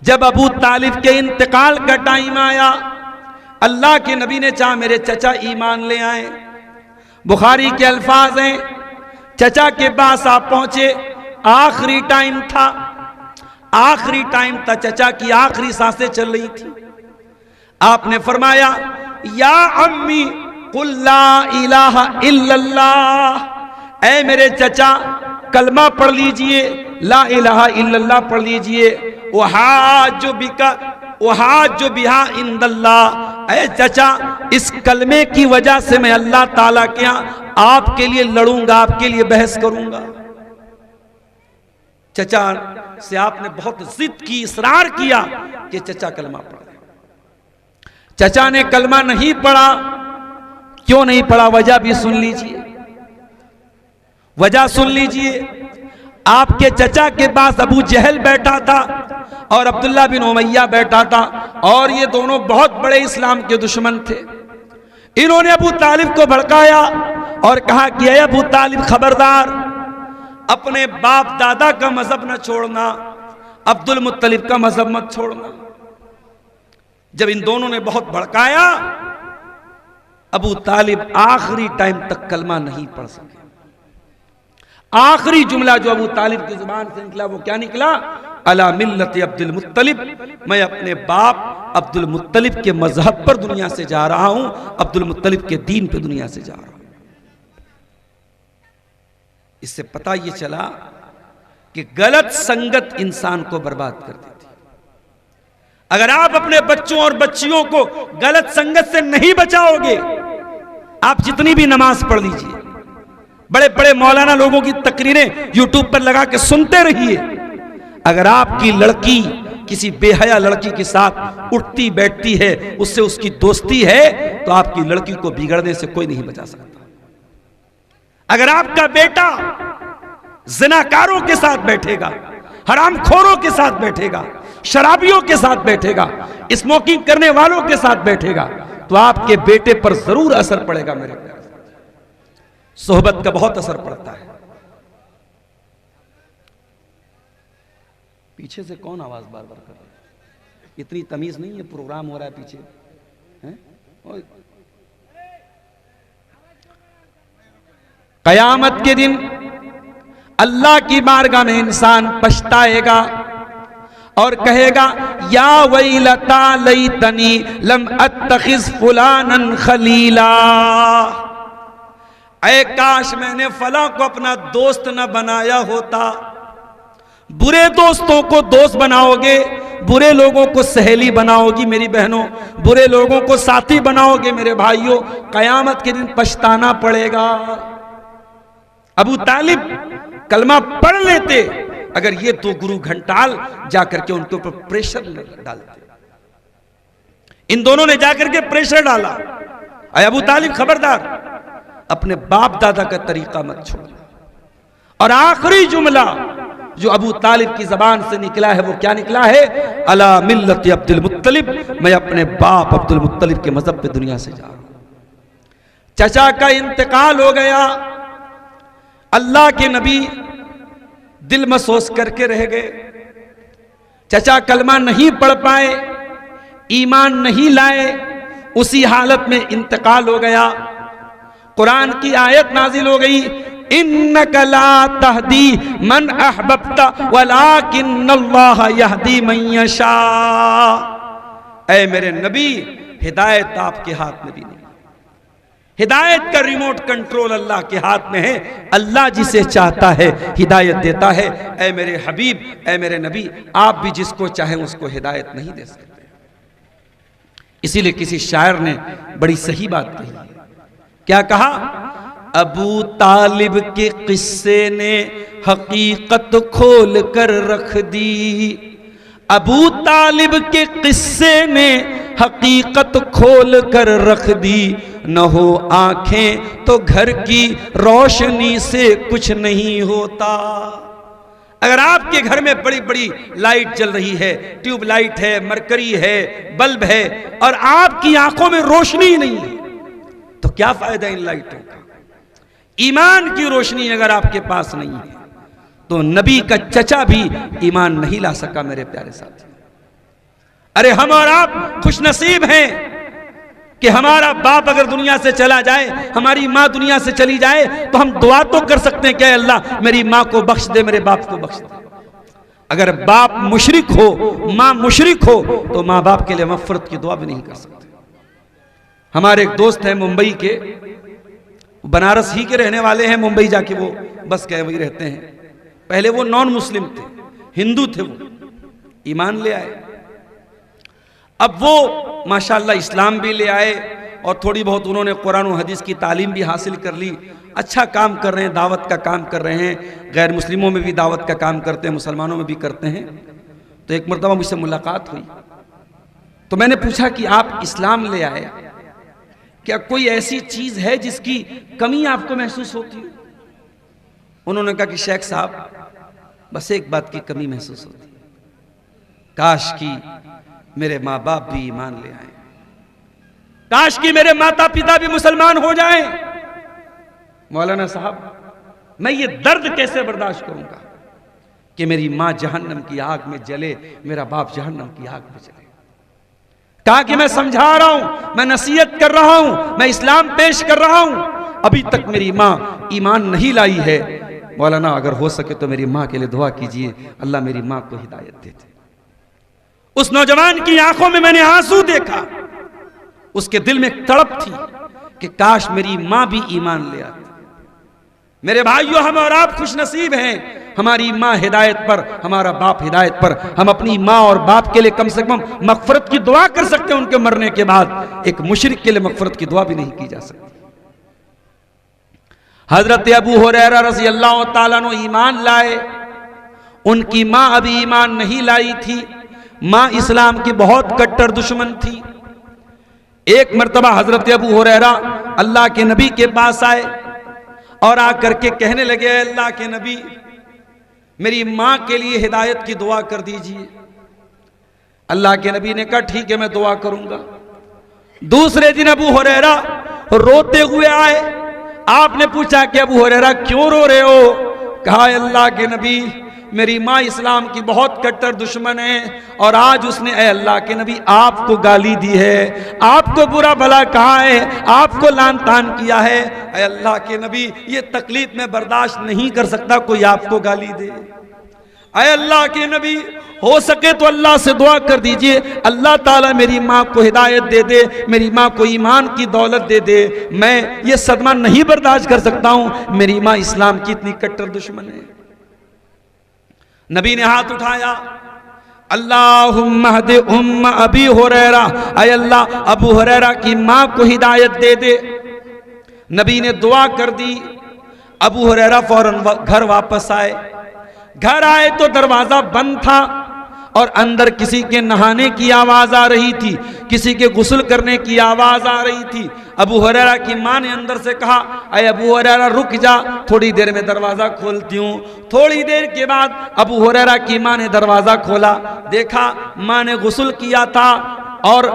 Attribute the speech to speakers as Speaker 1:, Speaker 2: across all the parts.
Speaker 1: जब अबू तालिब के इंतकाल का टाइम आया, अल्लाह के नबी ने चाहा मेरे चचा ईमान ले आए। बुखारी के अल्फाज हैं, चचा के पास आप पहुंचे, आखिरी टाइम था, आखिरी टाइम था, चचा की आखिरी सांसें चल रही थी। आपने फरमाया या अम्मी कुल ला इलाहा इल्लल्लाह, ऐ मेरे चचा कलमा पढ़ लीजिए, ला इलाहा इल्लल्लाह पढ़ लीजिए। वहाजु बिका वहाजु बिहा इंदल्लाह, ऐ चचा इस कलमे की वजह से मैं अल्लाह ताला के यहाँ आपके लिए लड़ूंगा, आपके लिए बहस करूंगा। चचा से आपने बहुत जिद की, इसरार किया कि चचा कलमा पढ़। चचा ने कलमा नहीं पढ़ा। क्यों नहीं पढ़ा, वजह भी सुन लीजिए, वजह सुन लीजिए। आपके चचा के पास अबू जहल बैठा था और अब्दुल्ला बिन उमैया बैठा था, और ये दोनों बहुत बड़े इस्लाम के दुश्मन थे। इन्होंने अबू तालिब को भड़काया और कहा कि अय अबू तालिब खबरदार, अपने बाप दादा का मजहब न छोड़ना, अब्दुल मुत्तलिब का मजहब मत छोड़ना। जब इन दोनों ने बहुत भड़काया, अबू तालिब आखिरी टाइम तक कलमा नहीं पढ़ सके। आखिरी जुमला जो अबू तालिब की जुबान से निकला वो क्या निकला, अला मिल्लत अब्दुल मुत्तलिब, मैं अपने बाप अब्दुल मुत्तलिब के मजहब पर दुनिया से जा रहा हूं, अब्दुल मुत्तलिब के दीन पे दुनिया से जा रहा हूं। इससे पता ये चला कि गलत संगत इंसान को बर्बाद कर देती। अगर आप अपने बच्चों और बच्चियों को गलत संगत से नहीं बचाओगे, आप जितनी भी नमाज पढ़ लीजिए, बड़े बड़े मौलाना लोगों की तकरीरें यूट्यूब पर लगा के सुनते रहिए, अगर आपकी लड़की किसी बेहया लड़की के साथ उठती बैठती है, उससे उसकी दोस्ती है, तो आपकी लड़की को बिगड़ने से कोई नहीं बचा सकता। अगर आपका बेटा ज़िनाकारों के साथ बैठेगा, हरामखोरों के साथ बैठेगा, शराबियों के साथ बैठेगा, स्मोकिंग करने वालों के साथ बैठेगा, तो आपके बेटे पर जरूर असर पड़ेगा। मेरे प्यारे, सोहबत का बहुत असर पड़ता है। पीछे से कौन आवाज बार बार कर रहा है? इतनी तमीज नहीं है, प्रोग्राम हो रहा है पीछे है? कयामत के दिन अल्लाह की बारगाह में इंसान पछताएगा और कहेगा या वैलता लैतनी लम अत्तखिज़ फुलानन खलीला, ऐ काश मैंने फला को अपना दोस्त न बनाया होता। बुरे दोस्तों को दोस्त बनाओगे, बुरे लोगों को सहेली बनाओगी मेरी बहनों, बुरे लोगों को साथी बनाओगे मेरे भाइयों, कयामत के दिन पछताना पड़ेगा। अबू तालिब कलमा पढ़ लेते अगर ये दो गुरु घंटाल जाकर के उनके ऊपर प्रेशर डालते। इन दोनों ने जाकर के प्रेशर डाला, अय अबू तालिब खबरदार, अपने बाप दादा का तरीका मत छोड़ना। और आखिरी जुमला जो अबू तालिब की जबान से निकला है वो क्या निकला है, अला मिल्लत अब्दुल मुत्तलिब, मैं अपने बाप अब्दुल मुत्तलिब के मजहब पे दुनिया से जा रहा हूं। चचा का इंतकाल हो गया, अल्लाह के नबी दिल महसूस करके रह गए। चचा कलमा नहीं पढ़ पाए, ईमान नहीं लाए, उसी हालत में इंतकाल हो गया। कुरान की आयत नाजिल हो गई, इन्नका ला तहदी मन अहबब्ता वलाकिन्नल्लाह यहदी मन यशा, ऐ मेरे नबी हिदायत आपके हाथ में भी नहीं, हिदायत का रिमोट कंट्रोल अल्लाह के हाथ में है। अल्लाह जिसे चाहता है हिदायत देता है। ऐ मेरे हबीब, ऐ मेरे नबी, आप भी जिसको चाहें उसको हिदायत नहीं दे सकते। इसीलिए किसी शायर ने बड़ी सही बात कही। क्या कहा, अबू तालिब के किस्से ने हकीकत खोल कर रख दी, अबू तालिब के किस्से ने हकीकत खोल कर रख दी, न हो आंखें तो घर की रोशनी से कुछ नहीं होता। अगर आपके घर में बड़ी बड़ी लाइट जल रही है, ट्यूबलाइट है, मरकरी है, बल्ब है, और आपकी आंखों में रोशनी नहीं है, तो क्या फायदा इन लाइटों का। ईमान की रोशनी अगर आपके पास नहीं है तो नबी का चचा भी ईमान नहीं ला सका मेरे प्यारे साथी। अरे हम और आप खुशनसीब हैं कि हमारा बाप अगर दुनिया से चला जाए, हमारी माँ दुनिया से चली जाए, तो हम दुआ तो कर सकते हैं कि अल्लाह मेरी माँ को बख्श दे, मेरे बाप को बख्श दे। अगर बाप मुशरिक हो, माँ मुशरिक हो, तो माँ बाप के लिए मग़फ़िरत की दुआ भी नहीं कर सकते। हमारे एक दोस्त हैं मुंबई के, बनारस ही के रहने वाले हैं, मुंबई जाके वो बस गए, वही रहते हैं। पहले वो नॉन मुस्लिम थे, हिंदू थे, वो ईमान ले आए। अब वो माशाअल्लाह इस्लाम भी ले आए और थोड़ी बहुत उन्होंने कुरान और हदीस की तालीम भी हासिल कर ली। अच्छा काम कर रहे हैं, दावत का काम कर रहे हैं, गैर मुस्लिमों में भी दावत का काम करते हैं, मुसलमानों में भी करते हैं। तो एक मरतबा मुझसे मुलाकात हुई, तो मैंने पूछा कि आप इस्लाम ले आए, क्या कोई ऐसी चीज़ है जिसकी कमी आपको महसूस होती है? उन्होंने कहा कि शेख साहब बस एक बात की कमी महसूस होती है, काश की मेरे माँ बाप भी ईमान ले आए, काश कि मेरे माता पिता भी मुसलमान हो जाएं। मौलाना साहब मैं ये दर्द कैसे बर्दाश्त करूंगा कि मेरी माँ जहन्नम की आग में जले, मेरा बाप जहन्नम की आग में जले। कहा कि मैं समझा रहा हूं, मैं नसीहत कर रहा हूं, मैं इस्लाम पेश कर रहा हूं, अभी तक मेरी माँ ईमान नहीं लाई है। मौलाना अगर हो सके तो मेरी माँ के लिए दुआ कीजिए, अल्लाह मेरी माँ को हिदायत दे दे। उस नौजवान की आंखों में मैंने आंसू देखा, उसके दिल में एक तड़प थी कि काश मेरी माँ भी ईमान ले आती। मेरे भाइयों, हम और आप खुश नसीब हैं, हमारी माँ हिदायत पर, हमारा बाप हिदायत पर। हम अपनी माँ और बाप के लिए कम से कम मग़फ़िरत की दुआ कर सकते हैं उनके मरने के बाद। एक मुशरिक के लिए मग़फ़िरत की दुआ भी नहीं की जा सकती। हजरत अबू हुरैरा रज़ी अल्लाह ताला अन्हु ईमान लाए, उनकी माँ अभी ईमान नहीं लाई थी। माँ इस्लाम की बहुत कट्टर दुश्मन थी। एक मर्तबा हजरत अबू हुरैरा अल्लाह के नबी के पास आए और आकर के कहने लगे, अल्लाह के नबी मेरी माँ के लिए हिदायत की दुआ कर दीजिए। अल्लाह के नबी ने कहा ठीक है, मैं दुआ करूंगा। दूसरे दिन अबू हुरैरा रोते हुए आए, आपने पूछा कि अबू हुरैरा क्यों रो रहे हो? कहा अल्लाह के नबी मेरी माँ इस्लाम की बहुत कट्टर दुश्मन है और आज उसने ए अल्लाह के नबी आपको गाली दी है, आपको बुरा भला कहा है, आपको लान तान किया है। ए अल्लाह के नबी ये तकलीफ में बर्दाश्त नहीं कर सकता कोई आपको गाली दे। ए अल्लाह के नबी हो सके तो अल्लाह से दुआ कर दीजिए, अल्लाह ताला मेरी माँ को हिदायत दे दे, मेरी माँ को ईमान की दौलत दे दे। मैं ये सदमा नहीं बर्दाश्त कर सकता हूँ, मेरी माँ इस्लाम की इतनी कट्टर दुश्मन है। नबी ने हाथ उठाया, अल्लाहुम्मा हदि उम्मा अबी हुरैरा, ऐ अल्लाह अबू हुरैरा की माँ को हिदायत दे दे। नबी ने दुआ कर दी। अबू हुरैरा फौरन घर वापस आए। घर आए तो दरवाजा बंद था और अंदर किसी के नहाने की आवाज आ रही थी, किसी के गुस्ल करने की आवाज आ रही थी। अबू हुरैरा की माँ ने अंदर से कहा, अरे अबू हुरैरा रुक जा, थोड़ी देर में दरवाजा खोलती हूँ। थोड़ी देर के बाद अबू हुरैरा की माँ ने दरवाजा खोला, देखा माँ ने गुस्ल किया था और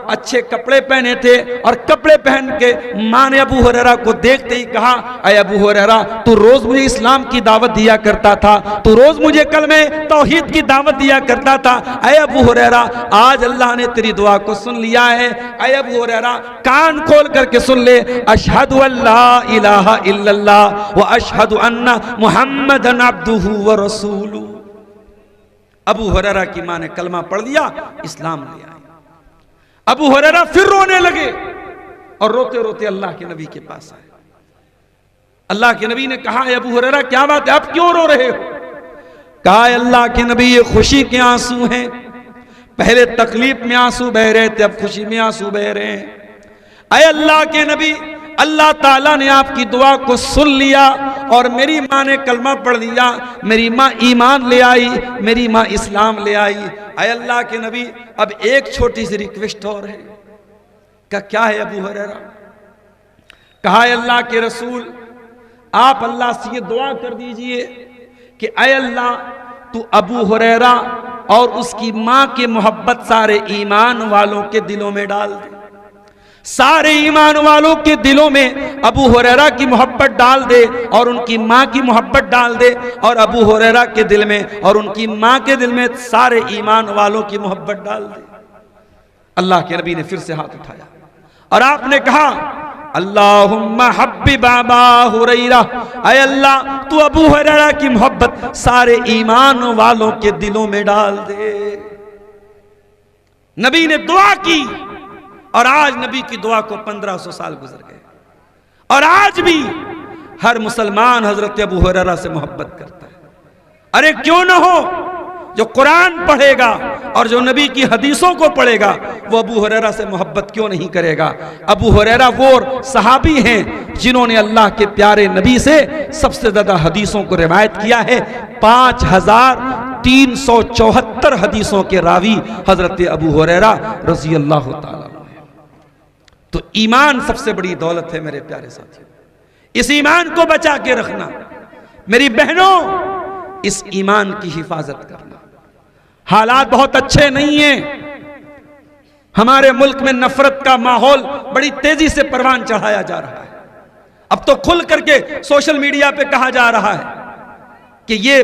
Speaker 1: अच्छे कपड़े पहने थे और कपड़े पहन के माँ ने अबू हुरैरा को देखते ही कहा, अरे अबू हुरैरा तू रोज मुझे इस्लाम की दावत दिया करता था, तू रोज मुझे कलमे तौहीद की दावत दिया करता था। अरे अबू हुरैरा आज अल्लाह ने तेरी दुआ को सुन लिया है। अरे अबू हुरैरा कान खोल करके सुन ले, अशहदु अल्ला इलाहा इल्लल्लाह व अशहदु अन्ना मुहम्मदन अब्दुहु व रसूलुहु। अबू हुरैरा की माँ ने कलमा पढ़ लिया, इस्लाम लिया। अबू हुरैरा फिर रोने लगे और रोते रोते अल्लाह के नबी के पास आए। अल्लाह के नबी ने कहा, अबू हुरैरा क्या बात है, आप क्यों रो रहे हो? कहा अल्लाह के नबी ये खुशी के आंसू हैं, पहले तकलीफ में आंसू बह रहे थे, अब खुशी में आंसू बह रहे हैं। अय अल्लाह के नबी अल्लाह ताला ने आपकी दुआ को सुन लिया और मेरी माँ ने कलमा पढ़ लिया, मेरी माँ ईमान ले आई, मेरी माँ इस्लाम ले आई। अय अल्लाह के नबी अब एक छोटी सी रिक्वेस्ट और है। क्या है अबू हुरैरा? कहा अल्लाह के रसूल आप अल्लाह से ये दुआ कर दीजिए कि अय अल्लाह तू अबू हुरैरा और उसकी माँ की मोहब्बत सारे ईमान वालों के दिलों में डाल दे, सारे ईमान वालों के दिलों में अबू हुरैरा की मोहब्बत डाल दे और उनकी माँ की मोहब्बत डाल दे, और अबू हुरैरा के दिल में और उनकी माँ के दिल में सारे ईमान वालों की मोहब्बत डाल दे। अल्लाह के नबी ने फिर से हाथ उठाया और आपने कहा, अल्लाहुम्मा हब्बिब अबा हुरैरा, ऐ अल्लाह तू अबू हुरैरा की मोहब्बत सारे ईमान वालों के दिलों में डाल दे। नबी ने दुआ की और आज नबी की दुआ को 1500 साल गुजर गए और आज भी हर मुसलमान हजरत अबू हुरैरा से मोहब्बत करता है। अरे क्यों ना हो, जो कुरान पढ़ेगा और जो नबी की हदीसों को पढ़ेगा वो अबू हुरैरा से मोहब्बत क्यों नहीं करेगा। अबू हुरैरा वो सहाबी हैं जिन्होंने अल्लाह के प्यारे नबी से सबसे ज्यादा हदीसों को रिवायत किया है। 5374 हदीसों के रावी हजरत अबू हुरैरा रज़ी अल्लाह ताला। तो ईमान सबसे बड़ी दौलत है मेरे प्यारे साथियों, इस ईमान को बचा के रखना। मेरी बहनों, इस ईमान की हिफाजत करना। हालात बहुत अच्छे नहीं हैं, हमारे मुल्क में नफरत का माहौल बड़ी तेजी से परवान चढ़ाया जा रहा है। अब तो खुल करके सोशल मीडिया पे कहा जा रहा है कि ये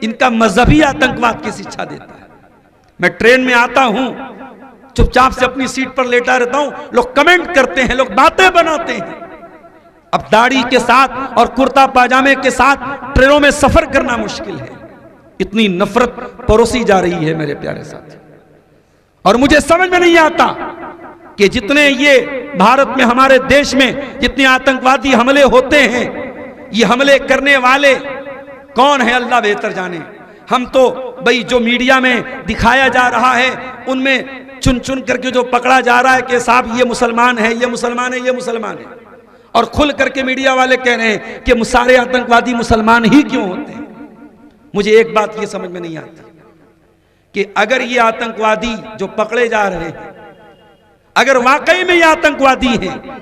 Speaker 1: इनका मजहबी आतंकवाद की शिक्षा देता है। मैं ट्रेन में आता हूं, चुपचाप से अपनी सीट पर लेटा रहता हूं, लोग कमेंट करते हैं, लोग बातें बनाते हैं। अब दाढ़ी के साथ और कुर्ता पाजामे के साथ ट्रेनों में सफर करना मुश्किल है। इतनी नफरत परोसी जा रही है मेरे प्यारे साथी, और मुझे समझ में नहीं आता कि जितने ये भारत में हमारे देश में जितने आतंकवादी हमले होते हैं, ये हमले करने वाले कौन है अल्लाह बेहतर जाने। हम तो भाई जो मीडिया में दिखाया जा रहा है उनमें चुन चुन करके जो पकड़ा जा रहा है कि साहब ये मुसलमान है, ये मुसलमान है, ये मुसलमान है, और खुल करके मीडिया वाले कह रहे हैं कि सारे आतंकवादी मुसलमान ही क्यों होते हैं। मुझे एक बात ये समझ में नहीं आती कि अगर ये आतंकवादी जो पकड़े जा रहे हैं अगर वाकई में ये आतंकवादी हैं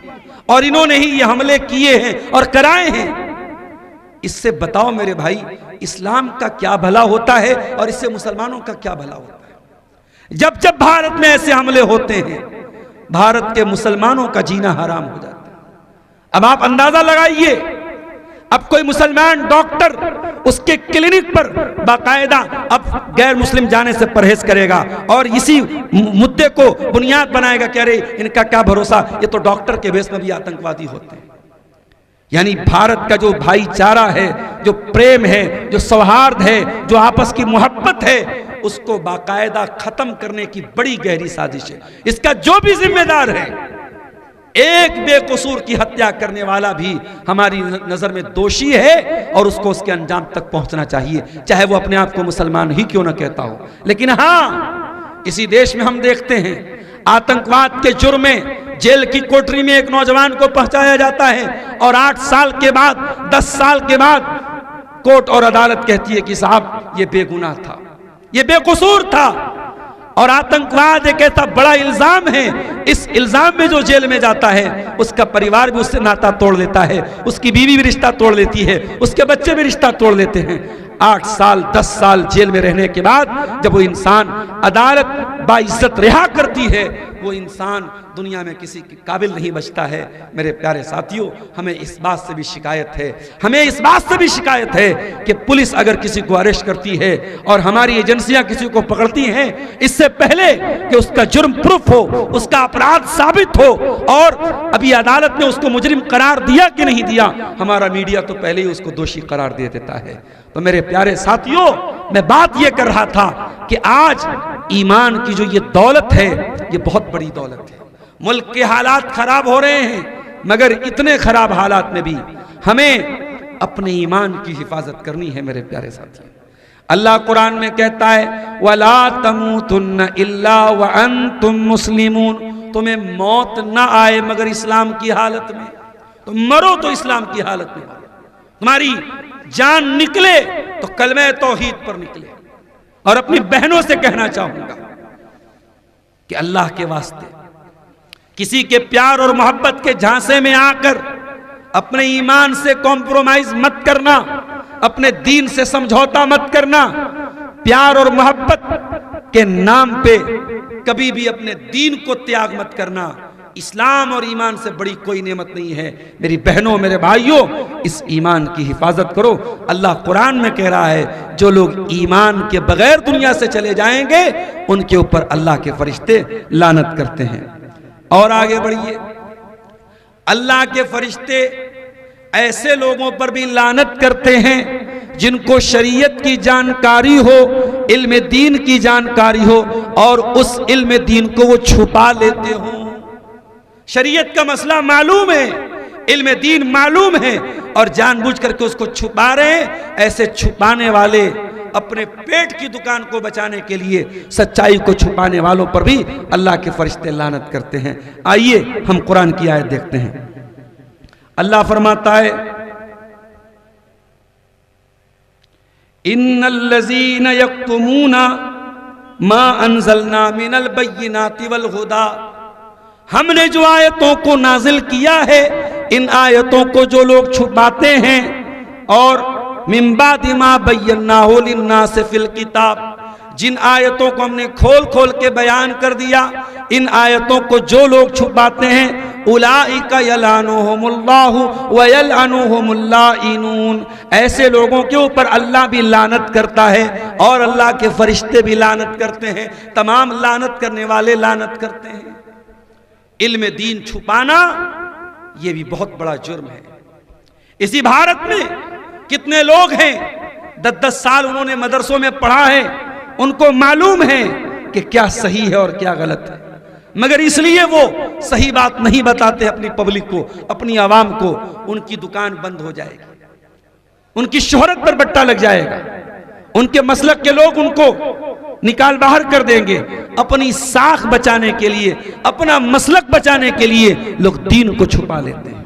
Speaker 1: और इन्होंने ही ये हमले किए हैं और कराए हैं, इससे बताओ मेरे भाई इस्लाम का क्या भला होता है और इससे मुसलमानों का क्या भला होता है। जब जब भारत में ऐसे हमले होते हैं भारत के मुसलमानों का जीना हराम हो जाता है। अब आप अंदाजा लगाइए, अब कोई मुसलमान डॉक्टर उसके क्लिनिक पर बाकायदा अब गैर मुस्लिम जाने से परहेज करेगा और इसी मुद्दे को बुनियाद बनाएगा कि अरे इनका क्या भरोसा, ये तो डॉक्टर के भेष में भी आतंकवादी होते हैं। यानी भारत का जो भाईचारा है, जो प्रेम है, जो सौहार्द है, जो आपस की मोहब्बत है, उसको बाकायदा खत्म करने की बड़ी गहरी साजिश है। इसका जो भी जिम्मेदार है, एक बेकसूर की हत्या करने वाला भी हमारी नजर में दोषी है और उसको उसके अंजाम तक पहुंचना चाहिए, चाहे वो अपने आप को मुसलमान ही क्यों ना कहता हो। लेकिन हां, इसी देश में हम देखते हैं आतंकवाद के जुर्म में जेल की कोठरी में एक नौजवान को पहुंचाया जाता है और 8 साल के बाद 10 साल के बाद कोर्ट और अदालत कहती है कि साहब ये बेगुनाह था, ये बेकसूर था। और आतंकवाद एक ऐसा बड़ा इल्जाम है, इस इल्जाम में जो जेल में जाता है उसका परिवार भी उससे नाता तोड़ लेता है, उसकी बीवी भी रिश्ता तोड़ लेती है, उसके बच्चे भी रिश्ता तोड़ लेते हैं। 8 साल 10 साल जेल में रहने के बाद जब वो इंसान अदालत बाइज्जत रिहा करती है, वो इंसान दुनिया में किसी के काबिल नहीं बचता है। मेरे प्यारे साथियों, हमें इस बात से भी शिकायत है, हमें इस बात से भी शिकायत है कि पुलिस अगर किसी को अरेस्ट करती है और हमारी एजेंसियां किसी को पकड़ती हैं, इससे पहले कि उसका जुर्म प्रूफ हो, उसका अपराध साबित हो और अभी अदालत ने उसको मुजरिम करार दिया कि नहीं दिया, हमारा मीडिया तो पहले ही उसको दोषी करार दे देता है। तो मेरे प्यारे साथियों, मैं बात यह कर रहा था कि आज ईमान की जो ये दौलत है, ये बहुत बड़ी दौलत है। मुल्क के हालात खराब हो रहे हैं, मगर इतने खराब हालात में भी हमें अपने ईमान की हिफाजत करनी है। मेरे प्यारे साथियों, अल्लाह कुरान में कहता है वला तमूतुन्न इल्ला व अंतुम मुस्लिमून, तुम्हें मौत ना आए मगर इस्लाम की हालत में, तुम मरो तो इस्लाम की हालत में, तुम्हारी जान निकले तो कलमे तौहीद पर निकले। और अपनी बहनों से कहना चाहूंगा कि अल्लाह के वास्ते किसी के प्यार और मोहब्बत के झांसे में आकर अपने ईमान से कॉम्प्रोमाइज मत करना, अपने दीन से समझौता मत करना। प्यार और मोहब्बत के नाम पे कभी भी अपने दीन को त्याग मत करना, इस्लाम और ईमान से बड़ी कोई नेमत नहीं है। मेरी बहनों, मेरे भाइयों, इस ईमान की हिफाजत करो। अल्लाह कुरान में कह रहा है, जो लोग ईमान के बगैर दुनिया से चले जाएंगे उनके ऊपर अल्लाह के फरिश्ते लानत करते हैं। और आगे बढ़िए, अल्लाह के फरिश्ते ऐसे लोगों पर भी लानत करते हैं जिनको शरीयत की जानकारी हो, इल्म दीन की जानकारी हो और उस इल्म दीन को वो छुपा लेते हो। शरीयत का मसला मालूम है, इल्म दीन मालूम है और जानबूझ करके उसको छुपा रहे हैं। ऐसे छुपाने वाले अपने पेट की दुकान को बचाने के लिए सच्चाई को छुपाने वालों पर भी अल्लाह के फरिश्ते लानत करते हैं। आइए हम कुरान की आयत देखते हैं। अल्लाह फरमाता है, इन्नल्लज़ीना यक्तुमूना मा अंज़लना मिनल बय्यिनाति वल हुदा। हमने जो आयतों को नाजिल किया है, इन आयतों को जो लोग छुपाते हैं और मिन बादि मा बय्यनाहु लिन्नासि फिल किताब, जिन आयतों को हमने खोल खोल के बयान कर दिया, इन आयतों को जो लोग छुपाते हैं, उलाइका यलानुहुमुल्लाहु व यलअनुहुमुल लाइनून, ऐसे लोगों के ऊपर अल्लाह भी लानत करता है और अल्लाह के फरिश्ते भी लानत करते हैं। तमाम लानत करने वाले लानत करते हैं। इल्म दीन छुपाना यह भी बहुत बड़ा जुर्म है। इसी भारत में कितने लोग हैं 10-10 साल उन्होंने मदरसों में पढ़ा है, उनको मालूम है कि क्या सही है और क्या गलत है, मगर इसलिए वो सही बात नहीं बताते अपनी पब्लिक को, अपनी आवाम को। उनकी दुकान बंद हो जाएगी, उनकी शोहरत पर बट्टा लग जाएगा, उनके मसलक के लोग उनको निकाल बाहर कर देंगे। अपनी साख बचाने के लिए, अपना मसलक बचाने के लिए लोग दीन को छुपा लेते हैं।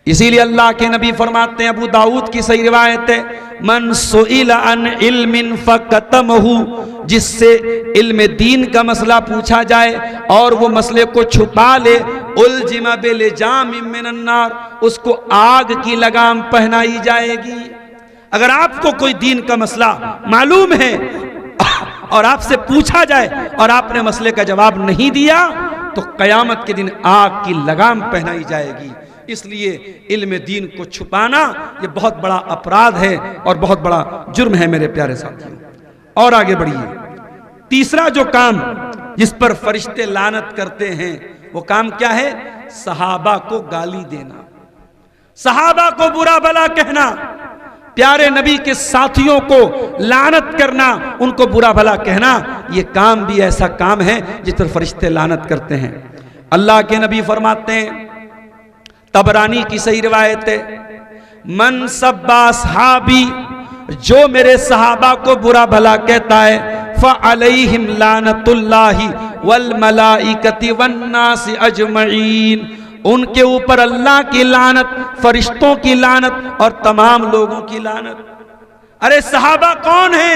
Speaker 1: इसीलिए अल्लाह के नबी फरमाते हैं, अबू दाऊद की सही रिवायत है, मन सुइला अन इल्मिन फकतमहु, जिससे इल्म दीन का मसला पूछा जाए और वो मसले को छुपा ले, उलजिमा बिलजामिम मिनन नार, उसको आग की लगाम पहनाई जाएगी। अगर आपको कोई दीन का मसला मालूम है और आपसे पूछा जाए और आपने मसले का जवाब नहीं दिया तो कयामत के दिन आग की लगाम पहनाई जाएगी। इसलिए इल्म दीन को छुपाना ये बहुत बड़ा अपराध है और बहुत बड़ा जुर्म है मेरे प्यारे साथियों। और आगे बढ़िए, तीसरा जो काम जिस पर फरिश्ते लानत करते हैं वो काम क्या है? सहाबा को गाली देना, सहाबा को बुरा भला कहना, प्यारे नबी के साथियों को लानत करना, उनको बुरा भला कहना, ये काम भी ऐसा काम है जिस पर फरिश्ते लानत करते हैं। अल्लाह के नबी फरमाते हैं, तबरानी की सही रिवायत है, मन सब्बा सहाबी, जो मेरे सहाबा को बुरा भला कहता है, फ़अलैहिम लानतुल्लाहि वल मलाइकति वन्नासि अजमईन, उनके ऊपर अल्लाह की लानत, फरिश्तों की लानत और तमाम लोगों की लानत। अरे सहाबा कौन है?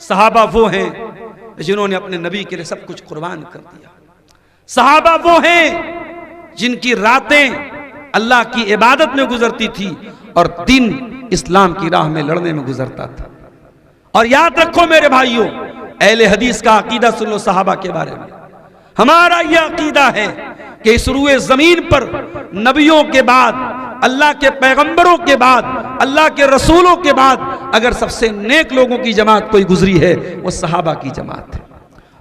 Speaker 1: सहाबा वो हैं जिन्होंने अपने नबी के लिए सब कुछ कुर्बान कर दिया। सहाबा वो हैं जिनकी रातें अल्लाह की इबादत में गुजरती थी और दिन इस्लाम की राह में लड़ने में गुजरता था। और याद रखो मेरे भाइयों, अहले हदीस का अकीदा सुन लो सहाबा के बारे में। हमारा यह अकीदा है कि इस रूए जमीन पर नबियों के बाद, अल्लाह के पैगंबरों के बाद, अल्लाह के रसूलों के बाद अगर सबसे नेक लोगों की जमात कोई गुजरी है वो सहाबा की जमात है।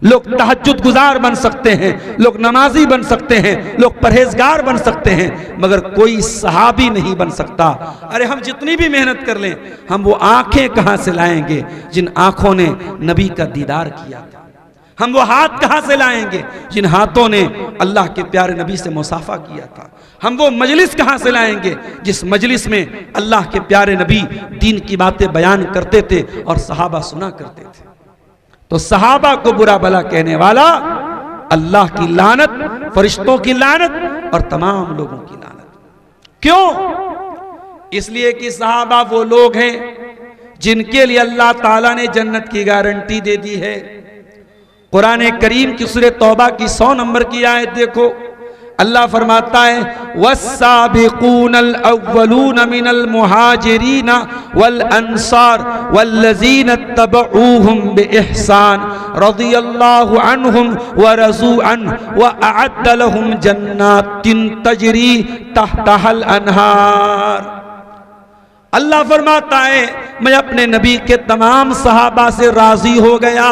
Speaker 1: लोग तहज्जुद गुजार बन सकते हैं, लोग नमाजी बन सकते हैं, लोग परहेजगार बन सकते हैं, मगर कोई सहाबी नहीं बन सकता। अरे हम जितनी भी मेहनत कर लें, हम वो आंखें कहां से लाएंगे जिन आंखों ने नबी का दीदार किया था? हम वो हाथ कहां से लाएंगे जिन हाथों ने अल्लाह के प्यारे नबी से मुसाफा किया था? हम वो मजलिस कहां से लाएंगे जिस मजलिस में अल्लाह के प्यारे नबी दीन की बातें बयान करते थे और सहाबा सुना करते थे? तो सहाबा को बुरा भला कहने वाला अल्लाह की लानत, फरिश्तों की लानत और तमाम लोगों की लानत। क्यों? इसलिए कि सहाबा वो लोग हैं जिनके लिए अल्लाह ताला ने जन्नत की गारंटी दे दी है। कुरान करीम की सूरह तौबा की 100 नंबर की आयत देखो, अल्लाह फरमाता है वस्साबिकूनल अव्वलून मिनल मुहाजिरीन वल अंसार वल्लज़ीना तबऊहुम बिइहसान रज़ियल्लाहु अन्हुम व रज़ू अन्हु व अअद्द लहुम जन्नातिन तजरी तहतहल अनहार। अल्लाह फरमाता है मैं अपने नबी के तमाम सहाबा से राजी हो गया,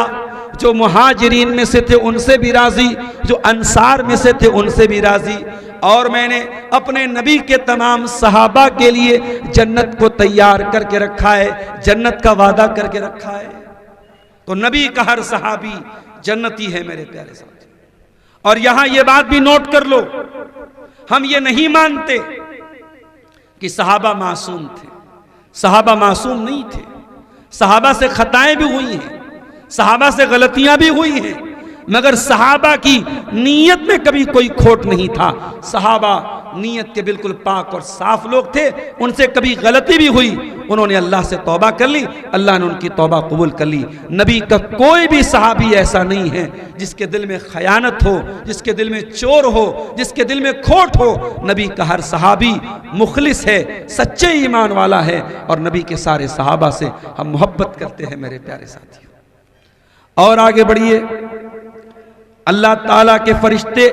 Speaker 1: जो मुहाजिरीन में से थे उनसे भी राजी, जो अंसार में से थे उनसे भी राजी, और मैंने अपने नबी के तमाम सहाबा के लिए जन्नत को तैयार करके रखा है, जन्नत का वादा करके रखा है। तो नबी का हर सहाबी जन्नती है मेरे प्यारे साथी। और यहां यह बात भी नोट कर लो, हम ये नहीं मानते कि सहाबा मासूम थे। सहाबा मासूम नहीं थे, सहाबा से खताएं भी हुई हैं, सहाबा से गलतियां भी हुई हैं, मगर सहाबा की नीयत में कभी कोई खोट नहीं था। सहाबा नीयत के बिल्कुल पाक और साफ लोग थे, उनसे कभी गलती भी हुई, उन्होंने अल्लाह से तौबा कर ली, अल्लाह ने उनकी तौबा कबूल कर ली। नबी का कोई भी सहाबी ऐसा नहीं है जिसके दिल में खयानत हो, जिसके दिल में चोर हो, जिसके दिल में खोट हो। नबी का हर सहाबी मुखलिस है, सच्चे ईमान वाला है, और नबी के सारे सहाबा से हम मोहब्बत करते हैं मेरे प्यारे साथियों। और आगे बढ़िए, अल्लाह ताला के फरिश्ते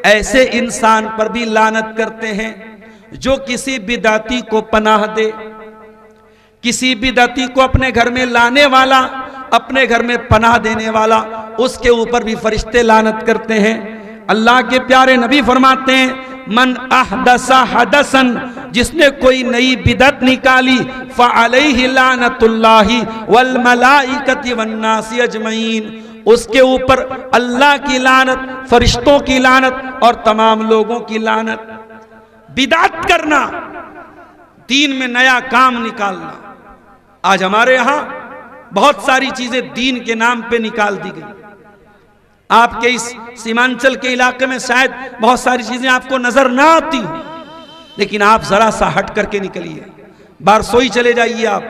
Speaker 1: ऐसे इंसान पर भी लानत करते हैं जो किसी बिदाती को पनाह दे, किसी बिदाती को अपने घर में लाने वाला, अपने घर में पनाह देने वाला, उसके ऊपर भी फरिश्ते लानत करते हैं। अल्लाह के प्यारे नबी फरमाते हैं मन अहदसा हदसन, जिसने कोई नई बिदत निकाली, फअलैहि लानतुल्लाहि वल मलाइकति वन्नासि अजमईन, उसके ऊपर अल्लाह की लानत, फरिश्तों की लानत और तमाम लोगों की लानत। बिदात करना, दीन में नया काम निकालना। आज हमारे यहां बहुत सारी चीजें दीन के नाम पे निकाल दी गई। आपके इस सीमांचल के इलाके में शायद बहुत सारी चीजें आपको नजर ना आती हो, लेकिन आप जरा सा हट करके निकलिए, बारसोई चले जाइए, आप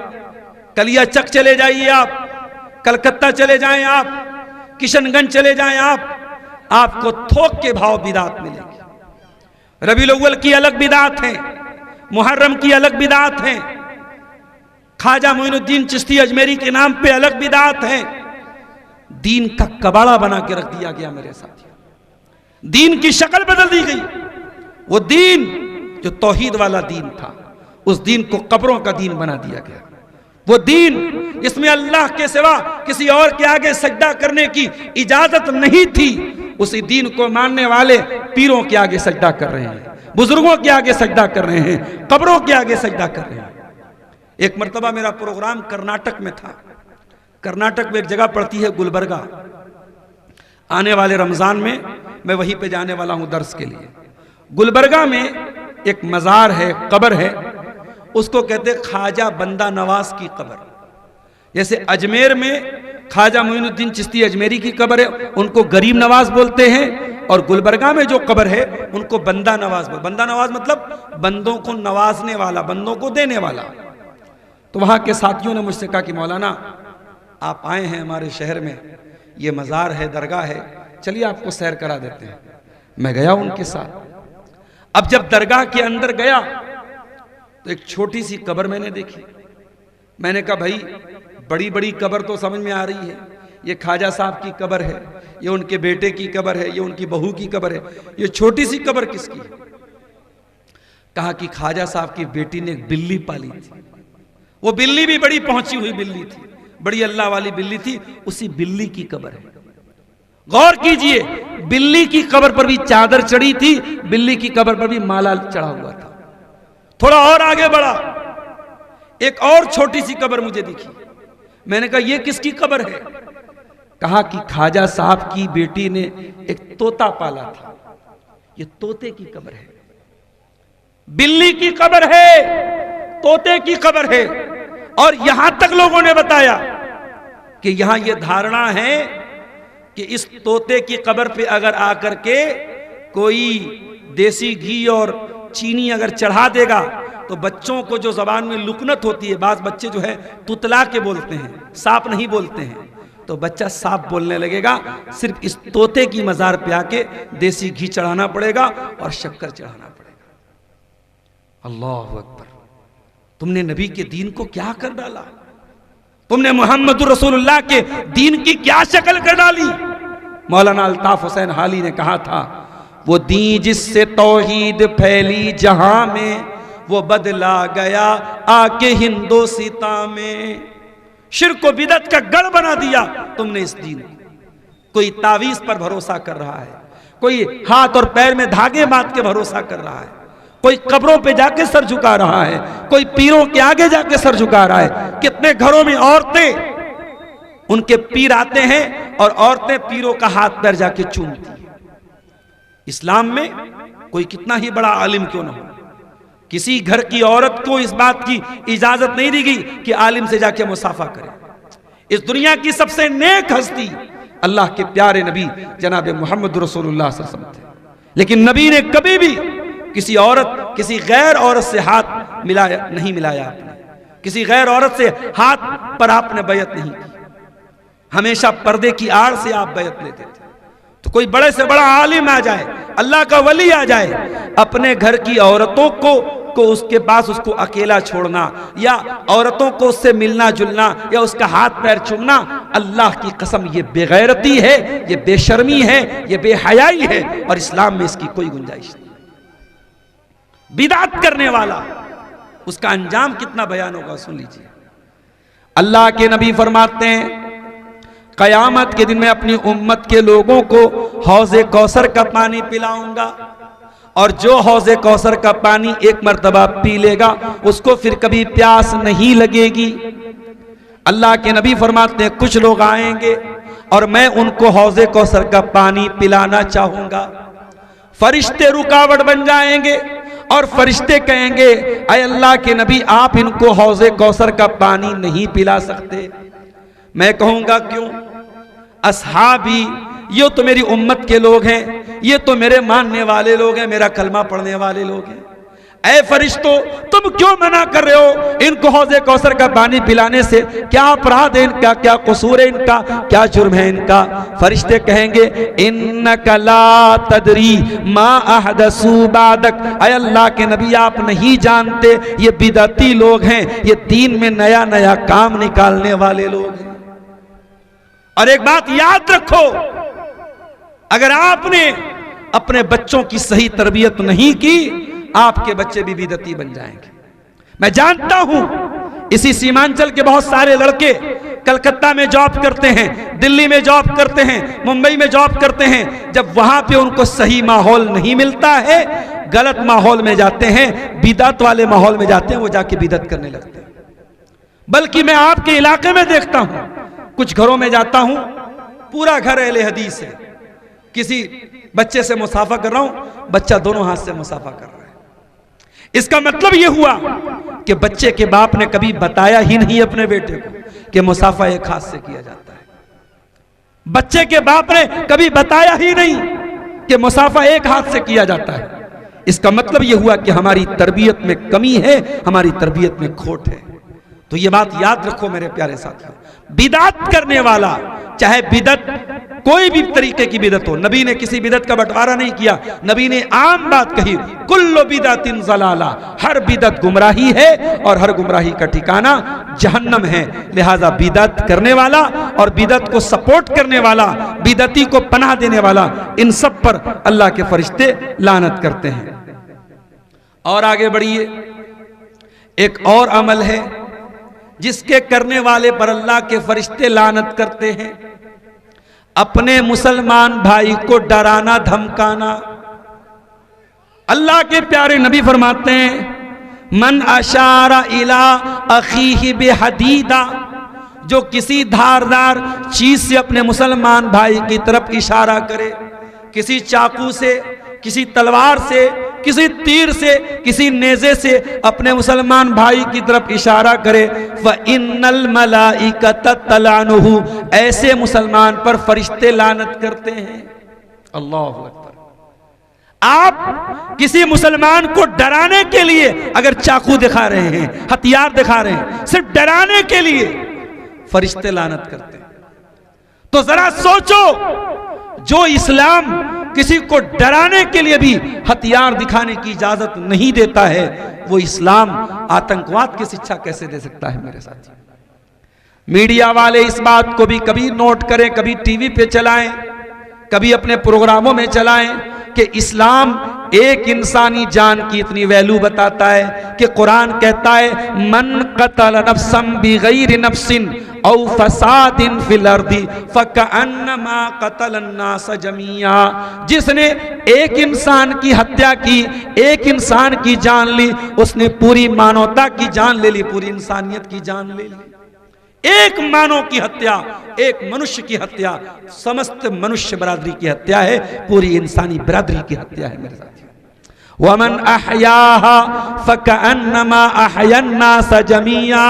Speaker 1: कलिया चक चले जाइए, आप कलकत्ता चले जाएं, आप किशनगंज चले जाएं, आपको थोक के भाव बिदात मिलेगी। रबीउल अव्वल की अलग बिदात है, मुहर्रम की अलग बिदात है, ख्वाजा मोइनुद्दीन चिश्ती अजमेरी के नाम पे अलग बिदात है। दीन का कबाड़ा बना के रख दिया गया मेरे साथियों, दीन की शक्ल बदल दी गई। वो दीन जो तौहीद वाला दीन था, उस दीन को कब्रों का दीन बना दिया गया। वो दीन जिसमें अल्लाह के सिवा किसी और के आगे सजदा करने की इजाजत नहीं थी, उसी दीन को मानने वाले पीरों के आगे सजदा कर रहे हैं, बुजुर्गों के आगे सजदा कर रहे हैं, कब्रों के आगे सजदा कर रहे हैं। एक मर्तबा मेरा प्रोग्राम कर्नाटक में था। कर्नाटक में एक जगह पड़ती है गुलबर्गा। आने वाले रमजान में मैं वहीं पे जाने वाला हूं दर्स के लिए। गुलबर्गा में एक मज़ार है, कब्र है, उसको कहते ख्वाजा बंदा नवाज की कब्र। जैसे अजमेर में ख्वाजा मोइनुद्दीन चिश्ती अजमेरी की कब्र है, उनको गरीब नवाज बोलते हैं, और गुलबर्गा में जो कब्र है उनको बंदा नवाज बोलते। बंदा नवाज मतलब बंदों को नवाजने वाला, बंदों को देने वाला। तो वहां के साथियों ने मुझसे कहा कि मौलाना आप आए हैं हमारे शहर में, ये मज़ार है, दरगाह है, चलिए आपको सैर करा देते हैं। मैं गया उनके साथ। अब जब दरगाह के अंदर गया तो एक छोटी सी कब्र मैंने देखी। मैंने कहा भाई बड़ी बड़ी कब्र तो समझ में आ रही है, ये ख्वाजा साहब की कब्र है, ये उनके बेटे की कब्र है, ये उनकी बहू की कब्र है, ये छोटी सी कब्र किसकी है? कहा कि ख्वाजा साहब की बेटी ने एक बिल्ली पाली थी, वो बिल्ली भी बड़ी पहुंची हुई बिल्ली थी, बड़ी अल्लाह वाली बिल्ली थी, उसी बिल्ली की कब्र है। गौर कीजिए, बिल्ली की कब्र पर भी चादर चढ़ी थी, बिल्ली की कब्र पर भी माला चढ़ा हुआ था। थोड़ा और आगे बढ़ा, एक और छोटी सी कब्र मुझे दिखी। मैंने कहा ये किसकी कब्र है? कहा कि ख्वाजा साहब की बेटी ने एक तोता पाला था, ये तोते की कब्र है। बिल्ली की कब्र है, तोते की कब्र है। और यहां तक लोगों ने बताया कि यहां यह धारणा है कि इस तोते की कब्र पे अगर आकर के कोई देसी घी और चीनी अगर चढ़ा देगा तो बच्चों को जो जबान में लुकनत होती है, बाज बच्चे जो है तुतला के बोलते हैं, सांप नहीं बोलते हैं, तो बच्चा साफ बोलने लगेगा। सिर्फ इस तोते की मजार पे आके देसी घी चढ़ाना पड़ेगा और शक्कर चढ़ाना पड़ेगा। अल्लाह अकबर। तुमने नबी के दीन को क्या कर डाला? तुमने मोहम्मद रसूलुल्लाह के दीन की क्या शक्ल कर डाली? मौलाना अल्ताफ हुसैन हाली ने कहा था, वो दीन जिससे तौहीद फैली जहां में, वो बदला गया आके हिंदोसिता में। शिर्क को बिदअत का गढ़ बना दिया तुमने इस दीन को। कोई तावीज पर भरोसा कर रहा है, कोई हाथ और पैर में धागे बांध के भरोसा कर रहा है, कोई कब्रों पे जाके सर झुका रहा है, कोई पीरों के आगे जाके सर झुका रहा है। कितने घरों में औरतें, उनके पीर आते हैं और औरतें पीरों का हाथ पैर जाके चूमती हैं। इस्लाम में कोई कितना ही बड़ा आलिम क्यों ना हो, किसी घर की औरत को इस बात की इजाजत नहीं दी गई कि आलिम से जाके मुसाफा करे। इस दुनिया की सबसे नेक हस्ती अल्लाह के प्यारे नबी जनाब मोहम्मद रसूलुल्लाह सल्लल्लाहु अलैहि वसल्लम थे, लेकिन नबी ने कभी भी किसी औरत, किसी गैर औरत से हाथ मिलाया नहीं, मिलाया आपने, किसी गैर औरत से हाथ पर आपने बैत नहीं की। हमेशा पर्दे की आड़ से आप बैत लेते थे। तो कोई बड़े से बड़ा आलिम आ जाए, अल्लाह का वली आ जाए, अपने घर की औरतों को उसके पास उसको अकेला छोड़ना या औरतों को उससे मिलना जुलना या उसका हाथ पैर चूमना, अल्लाह की कसम ये बेगैरती है, ये बेशर्मी है, ये बेहयाई है और इस्लाम में इसकी कोई गुंजाइश नहीं। बिदअत करने वाला, उसका अंजाम कितना भयानक होगा सुन लीजिए। अल्लाह के नबी फरमाते हैं, कयामत के दिन में अपनी उम्मत के लोगों को हौज़े कौसर का पानी पिलाऊंगा और जो हौज़े कौसर का पानी एक मर्तबा पी लेगा उसको फिर कभी प्यास नहीं लगेगी। अल्लाह के नबी फरमाते हैं, कुछ लोग आएंगे और मैं उनको हौज़े कौसर का पानी पिलाना चाहूंगा। फरिश्ते रुकावट बन जाएंगे और फरिश्ते कहेंगे, ऐ अल्लाह के नबी आप इनको हौज़े कौसर का पानी नहीं पिला सकते। मैं कहूंगा क्यों? असहाबी, ये तो मेरी उम्मत के लोग हैं, ये तो मेरे मानने वाले लोग हैं, मेरा कलमा पढ़ने वाले लोग हैं। ऐ फरिश्तों, तुम क्यों मना कर रहे हो इनको हौज़े कौसर का पानी पिलाने से? क्या अपराध है इनका, क्या कसूर है इनका, क्या जुर्म है इनका? फरिश्ते कहेंगे, इन्नका ला तदरी मा अहदसू बादक, ऐ अल्लाह के नबी आप नहीं जानते ये बिदअती लोग हैं, ये दीन में नया नया काम निकालने वाले लोग हैं। और एक बात याद रखो, अगर आपने अपने बच्चों की सही तरबियत नहीं की, आपके बच्चे भी बिदअती बन जाएंगे। मैं जानता हूं इसी सीमांचल के बहुत सारे लड़के कलकत्ता में जॉब करते हैं, दिल्ली में जॉब करते हैं, मुंबई में जॉब करते हैं। जब वहां पे उनको सही माहौल नहीं मिलता है, गलत माहौल में जाते हैं, बिदअत वाले माहौल में जाते हैं, वो जाके बिदअत करने लगते हैं। बल्कि मैं आपके इलाके में देखता हूं, कुछ घरों में जाता हूं, पूरा घर अहले हदीस है, किसी बच्चे से मुसाफा कर रहा हूं, बच्चा दोनों हाथ से मुसाफा कर रहा है। इसका मतलब यह हुआ कि बच्चे के बाप ने कभी बताया ही नहीं अपने बेटे को कि मुसाफा एक हाथ से किया जाता है। बच्चे के बाप ने कभी बताया ही नहीं कि मुसाफा एक हाथ से किया जाता है। इसका मतलब यह हुआ कि हमारी तरबियत में कमी है, हमारी तरबियत में खोट है। तो ये बात याद रखो मेरे प्यारे साथियों, बिदअत करने वाला, चाहे बिदअत कोई भी तरीके की बिदअत हो, नबी ने किसी बिदअत का बंटवारा नहीं किया। नबी ने आम बात कही, कुल्लु बिदअतिन ज़लाला, हर बिदअत गुमराही है और हर गुमराही का ठिकाना जहन्नम है। लिहाजा बिदअत करने वाला और बिदअत को सपोर्ट करने वाला, बिदअती को पनाह देने वाला, इन सब पर अल्लाह के फरिश्ते लानत करते हैं। और आगे बढ़िए, एक और अमल है जिसके करने वाले पर अल्लाह के फरिश्ते लानत करते हैं, अपने मुसलमान भाई को डराना धमकाना। अल्लाह के प्यारे नबी फरमाते हैं, मन अशारा इला अखीही बिहदीदा, जो किसी धारदार चीज से अपने मुसलमान भाई की तरफ इशारा करे, किसी चाकू से, किसी तलवार से, किसी तीर से, किसी नेज़े से अपने मुसलमान भाई की तरफ इशारा करे, व इन्नल मलाइकत तलानुहु, ऐसे मुसलमान पर फरिश्ते लानत करते हैं। अल्लाहु अकबर। आप किसी मुसलमान को डराने के लिए अगर चाकू दिखा रहे हैं, हथियार दिखा रहे हैं, सिर्फ डराने के लिए, फरिश्ते लानत करते हैं। तो जरा सोचो, जो इस्लाम किसी को डराने के लिए भी हथियार दिखाने की इजाजत नहीं देता है, वो इस्लाम आतंकवाद की शिक्षा कैसे दे सकता है मेरे साथी। मीडिया वाले इस बात को भी कभी नोट करें, कभी टीवी पे चलाएं, कभी अपने प्रोग्रामों में चलाएं कि इस्लाम एक इंसानी जान की इतनी वैल्यू बताता है कि कुरान कहता है मन कतल नफ्सन बिगैर नफ्सिन औ फसादिन फिल अर्दी फकअन्नमा कतल अन्नास जमीआ। जिसने एक इंसान की हत्या की, एक इंसान की जान ली, उसने पूरी मानवता की जान ले ली, पूरी इंसानियत की जान ले ली। एक मानव की हत्या, एक मनुष्य की हत्या, समस्त मनुष्य बरादरी की हत्या है, पूरी इंसानी बरादरी की हत्या है मेरे साथियों। वमन अहयाहा फकअन्नमा अहयन्नास जमीआ।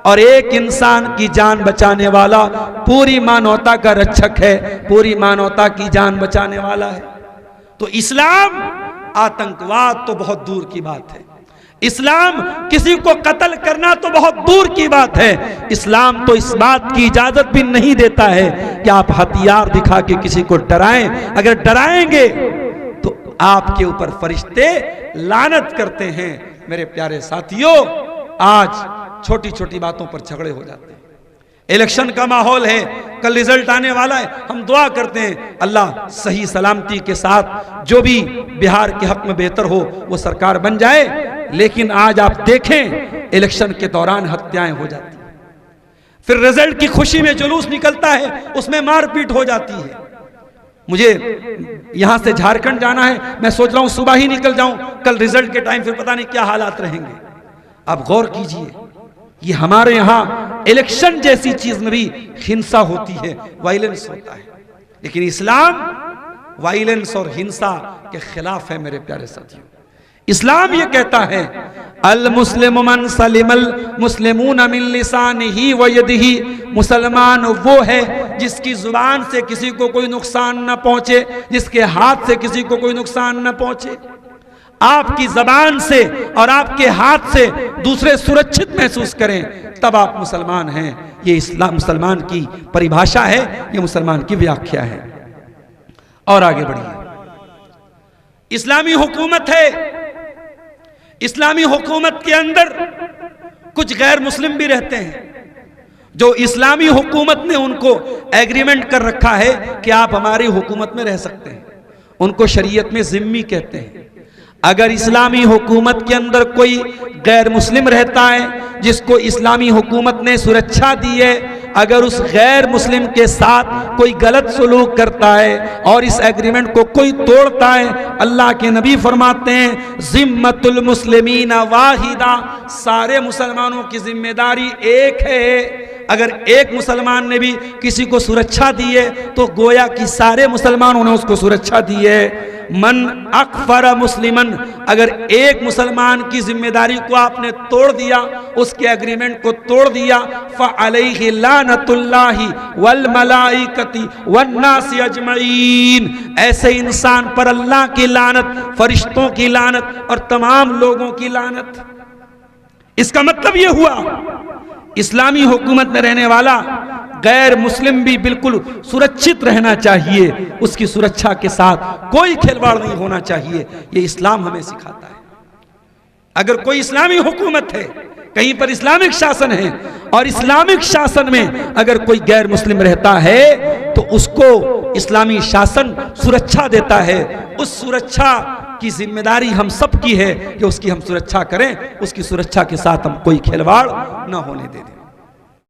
Speaker 1: और एक इंसान की जान बचाने वाला पूरी मानवता का रक्षक है, पूरी मानवता की जान बचाने वाला है। तो इस्लाम, आतंकवाद तो बहुत दूर की बात है, इस्लाम किसी को कत्ल करना तो बहुत दूर की बात है। इस्लाम तो इस बात की इजाजत भी नहीं देता है कि आप हथियार दिखा के किसी को डराएं। अगर डराएंगे तो आपके ऊपर फरिश्ते लानत करते हैं। मेरे प्यारे साथियों, आज छोटी छोटी बातों पर झगड़े हो जाते हैं। इलेक्शन का माहौल है, कल रिजल्ट आने वाला है, हम दुआ करते हैं अल्लाह सही सलामती के साथ जो भी बिहार के हक में बेहतर हो वो सरकार बन जाए। लेकिन आज आप देखें इलेक्शन के दौरान हत्याएं हो जाती हैं, फिर रिजल्ट की खुशी में जुलूस निकलता है, उसमें मारपीट हो जाती है। मुझे यहां से झारखंड जाना है, मैं सोच रहा हूं सुबह ही निकल जाऊं, कल रिजल्ट के टाइम फिर पता नहीं क्या हालात रहेंगे। आप गौर कीजिए, ये हमारे यहां इलेक्शन जैसी चीज में भी हिंसा होती है, वायलेंस होता है। लेकिन इस्लाम वायलेंस और हिंसा के खिलाफ है मेरे प्यारे साथियों। इस्लाम ये कहता है अल मुस्लिम मन सलिमल मुस्लिमून मिन लिसानिही व यदिही। मुसलमान वो है जिसकी जुबान से किसी को कोई नुकसान न पहुंचे, जिसके हाथ से किसी को कोई नुकसान न पहुंचे। आपकी जबान से और आपके हाथ से दूसरे सुरक्षित महसूस करें, तब आप मुसलमान हैं। ये इस्लाम मुसलमान की परिभाषा है, ये मुसलमान की व्याख्या है। और आगे बढ़िए, इस्लामी हुकूमत है, इस्लामी हुकूमत के अंदर कुछ गैर मुस्लिम भी रहते हैं, जो इस्लामी हुकूमत ने उनको एग्रीमेंट कर रखा है कि आप हमारी हुकूमत में रह सकते हैं। उनको शरीयत में जिम्मी कहते हैं। अगर इस्लामी हुकूमत के अंदर कोई गैर मुस्लिम रहता है जिसको इस्लामी हुकूमत ने सुरक्षा दी है, अगर उस गैर मुस्लिम के साथ कोई गलत सलूक करता है और इस एग्रीमेंट को कोई तोड़ता है, अल्लाह के नबी फरमाते हैं जिम्मतुल मुस्लिमीन वाहिदा, सारे मुसलमानों की जिम्मेदारी एक है। अगर एक मुसलमान ने भी किसी को सुरक्षा दी है तो गोया कि सारे मुसलमानों ने उसको सुरक्षा दी है। मन अकफर मुस्लिमन, अगर एक मुसलमान की जिम्मेदारी को आपने तोड़ दिया, उसके एग्रीमेंट को तोड़ दिया, फ़अलैहि लानतुल्लाहि वल मलाइकति वन्नासि अजमईन, ऐसे इंसान पर अल्लाह की लानत, फरिश्तों की लानत और तमाम लोगों की लानत। इसका मतलब यह हुआ इस्लामी हुकूमत में रहने वाला गैर मुस्लिम भी बिल्कुल सुरक्षित रहना चाहिए, उसकी सुरक्षा के साथ कोई खिलवाड़ नहीं होना चाहिए। ये इस्लाम हमें सिखाता है। अगर कोई इस्लामी हुकूमत है, कहीं पर इस्लामिक शासन है और इस्लामिक शासन में अगर कोई गैर मुस्लिम रहता है तो उसको इस्लामी शासन सुरक्षा देता है। उस सुरक्षा की जिम्मेदारी हम सब की है कि उसकी हम सुरक्षा करें, उसकी सुरक्षा के साथ हम कोई खिलवाड़ न होने दें।